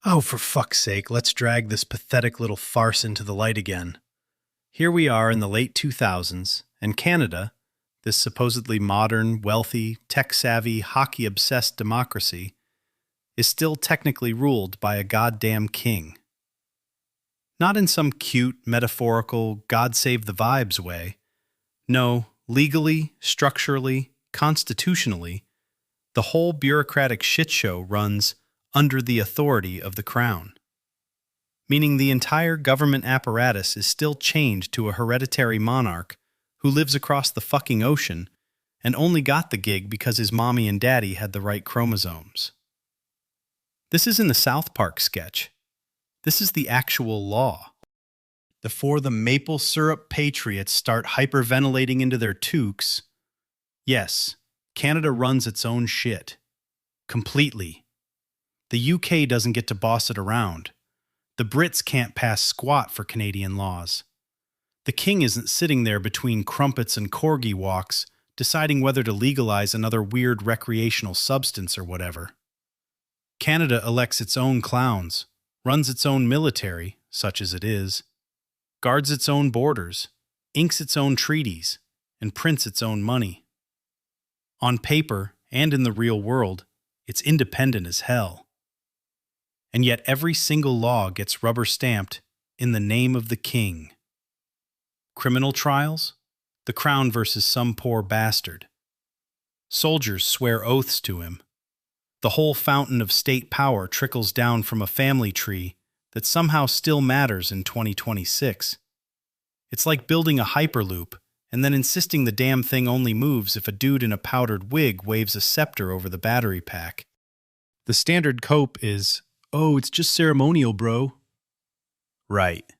Oh, for fuck's sake, let's drag this pathetic little farce into the light again. Here we are in the late 2000s, and Canada, this supposedly modern, wealthy, tech-savvy, hockey-obsessed democracy, is still technically ruled by a goddamn king. Not in some cute, metaphorical, God save the vibes way. No, legally, structurally, constitutionally, the whole bureaucratic shitshow runs under the authority of the crown. Meaning the entire government apparatus is still chained to a hereditary monarch who lives across the fucking ocean and only got the gig because his mommy and daddy had the right chromosomes. This isn't the South Park sketch. This is the actual law. Before the maple syrup patriots start hyperventilating into their toques, yes, Canada runs its own shit. Completely. The UK doesn't get to boss it around. The Brits can't pass squat for Canadian laws. The king isn't sitting there between crumpets and corgi walks, deciding whether to legalize another weird recreational substance or whatever. Canada elects its own clowns, runs its own military, such as it is, guards its own borders, inks its own treaties, and prints its own money. On paper, and in the real world, it's independent as hell. And yet every single law gets rubber-stamped in the name of the king. Criminal trials? The crown versus some poor bastard. Soldiers swear oaths to him. The whole fountain of state power trickles down from a family tree that somehow still matters in 2026. It's like building a hyperloop and then insisting the damn thing only moves if a dude in a powdered wig waves a scepter over the battery pack. The standard cope is, "Oh, it's just ceremonial, bro." Right.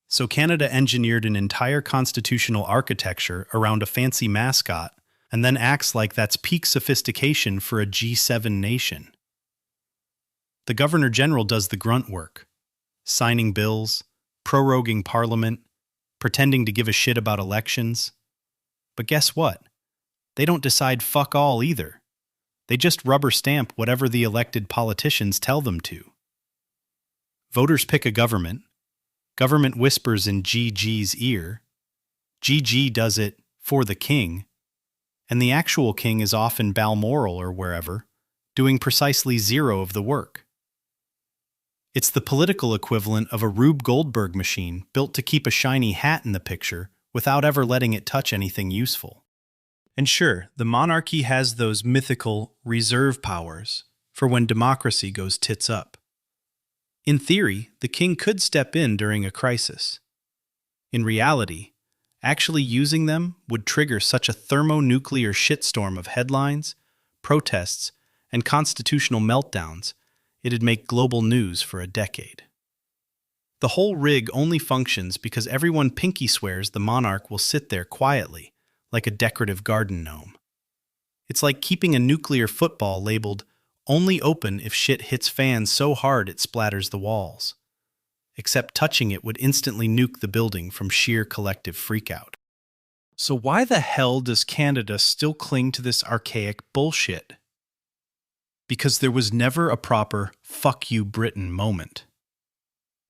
So Canada engineered an entire constitutional architecture around a fancy mascot and then acts like that's peak sophistication for a G7 nation. The Governor-General does the grunt work, signing bills, proroguing Parliament, pretending to give a shit about elections. But guess what? They don't decide fuck all either. They just rubber stamp whatever the elected politicians tell them to. Voters pick a government. Government whispers in GG's ear. GG does it for the king. And the actual king is off in Balmoral or wherever, doing precisely zero of the work. It's the political equivalent of a Rube Goldberg machine built to keep a shiny hat in the picture without ever letting it touch anything useful. And sure, the monarchy has those mythical reserve powers for when democracy goes tits up. In theory, the king could step in during a crisis. In reality, actually using them would trigger such a thermonuclear shitstorm of headlines, protests, and constitutional meltdowns, it'd make global news for a decade. The whole rig only functions because everyone pinky swears the monarch will sit there quietly, like a decorative garden gnome. It's like keeping a nuclear football labeled only open if shit hits fans so hard it splatters the walls. Except touching it would instantly nuke the building from sheer collective freakout. So why the hell does Canada still cling to this archaic bullshit? Because there was never a proper "fuck you Britain" moment.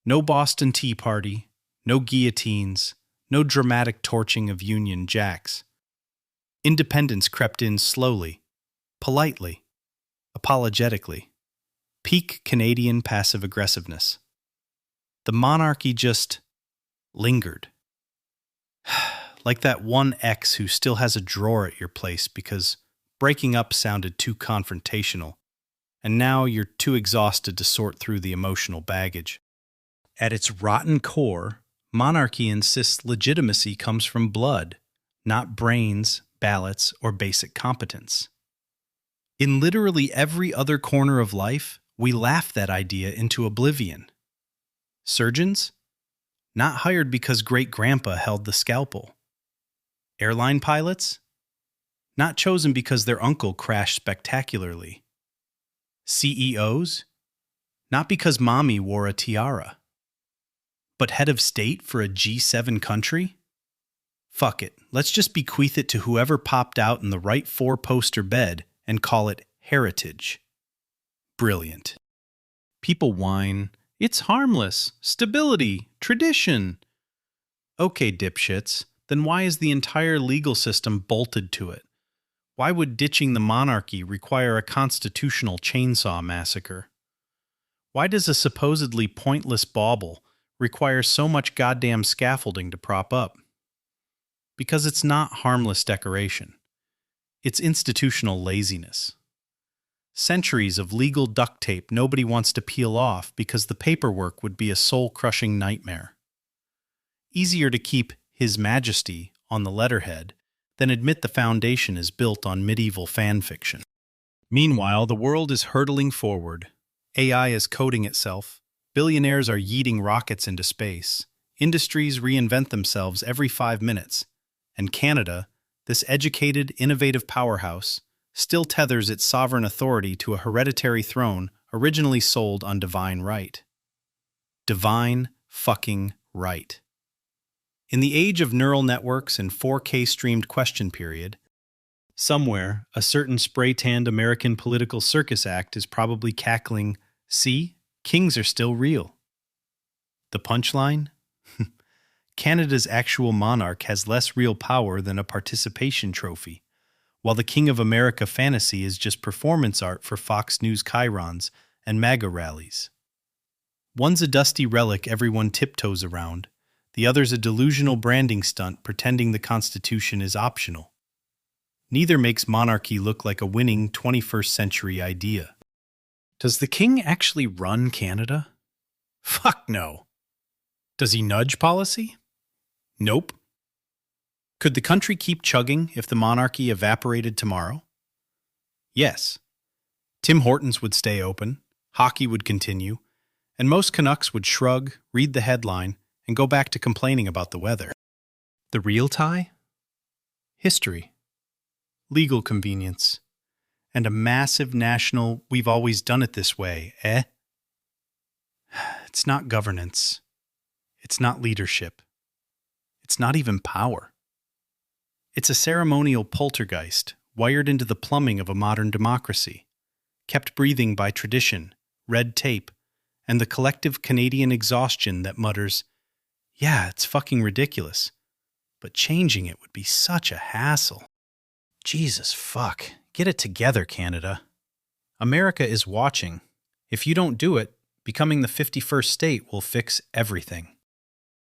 No Boston Tea Party, no guillotines, no dramatic torching of Union Jacks. Independence crept in slowly, politely, apologetically. Peak Canadian passive-aggressiveness. The monarchy just lingered. Like that one ex who still has a drawer at your place because breaking up sounded too confrontational, and now you're too exhausted to sort through the emotional baggage. At its rotten core, monarchy insists legitimacy comes from blood, not brains, ballots, or basic competence. In literally every other corner of life, we laugh that idea into oblivion. Surgeons? Not hired because great-grandpa held the scalpel. Airline pilots? Not chosen because their uncle crashed spectacularly. CEOs? Not because mommy wore a tiara. But head of state for a G7 country? Fuck it, let's just bequeath it to whoever popped out in the right four-poster bed and call it heritage. Brilliant. People whine, "It's harmless, stability, tradition." Okay, dipshits, then why is the entire legal system bolted to it? Why would ditching the monarchy require a constitutional chainsaw massacre? Why does a supposedly pointless bauble require so much goddamn scaffolding to prop up? Because it's not harmless decoration. It's institutional laziness. Centuries of legal duct tape nobody wants to peel off because the paperwork would be a soul-crushing nightmare. Easier to keep His Majesty on the letterhead than admit the foundation is built on medieval fan fiction. Meanwhile, the world is hurtling forward. AI is coding itself. Billionaires are yeeting rockets into space. Industries reinvent themselves every 5 minutes. And Canada, this educated, innovative powerhouse, still tethers its sovereign authority to a hereditary throne originally sold on divine right. Divine fucking right. In the age of neural networks and 4K streamed question period, somewhere a certain spray-tanned American political circus act is probably cackling, "See, kings are still real." The punchline? Canada's actual monarch has less real power than a participation trophy, while the King of America fantasy is just performance art for Fox News chyrons and MAGA rallies. One's a dusty relic everyone tiptoes around, the other's a delusional branding stunt pretending the Constitution is optional. Neither makes monarchy look like a winning 21st century idea. Does the king actually run Canada? Fuck no. Does he nudge policy? Nope. Could the country keep chugging if the monarchy evaporated tomorrow? Yes. Tim Hortons would stay open, hockey would continue, and most Canucks would shrug, read the headline, and go back to complaining about the weather. The real tie? History. Legal convenience. And a massive national, "we've always done it this way, eh?" It's not governance. It's not leadership. It's not even power. It's a ceremonial poltergeist wired into the plumbing of a modern democracy, kept breathing by tradition, red tape, and the collective Canadian exhaustion that mutters, "Yeah, it's fucking ridiculous, but changing it would be such a hassle." Jesus fuck. Get it together, Canada. America is watching. If you don't do it, becoming the 51st state will fix everything.